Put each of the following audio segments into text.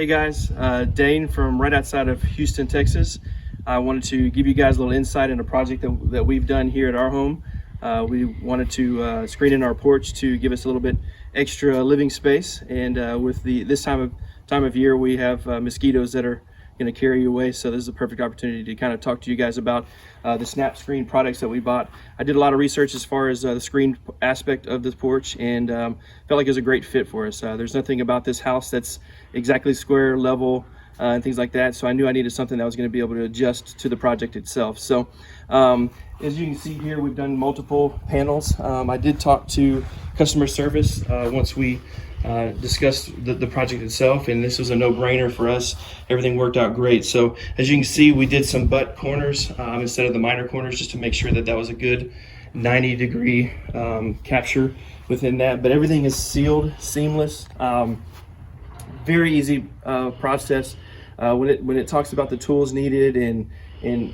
Hey guys, Dane from right outside of Houston, Texas. I wanted to give you guys a little insight into a project that we've done here at our home. We wanted to screen in our porch to give us a little bit extra living space, and with this time of year, we have mosquitoes that are going to carry you away. So this is a perfect opportunity to kind of talk to you guys about the SNAPP screen products that we bought. I did a lot of research as far as the screen aspect of this porch, and felt like it was a great fit for us. There's nothing about this house that's exactly square, level, and things like that. So I knew I needed something that was going to be able to adjust to the project itself. So as you can see here, we've done multiple panels. I did talk to customer service once we discussed the project itself, and this was a no-brainer for us. Everything worked out great. So as you can see, we did some butt corners instead of the minor corners, just to make sure that that was a good 90-degree capture within that. But everything is sealed, seamless, very easy process. When it talks about the tools needed, and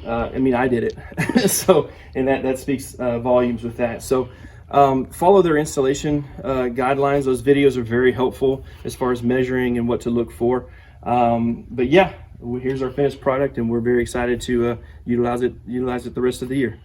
I mean, I did it. So, and that speaks volumes with that. So follow their installation guidelines. Those videos are very helpful as far as measuring and what to look for. But yeah, here's our finished product, and we're very excited to utilize it the rest of the year.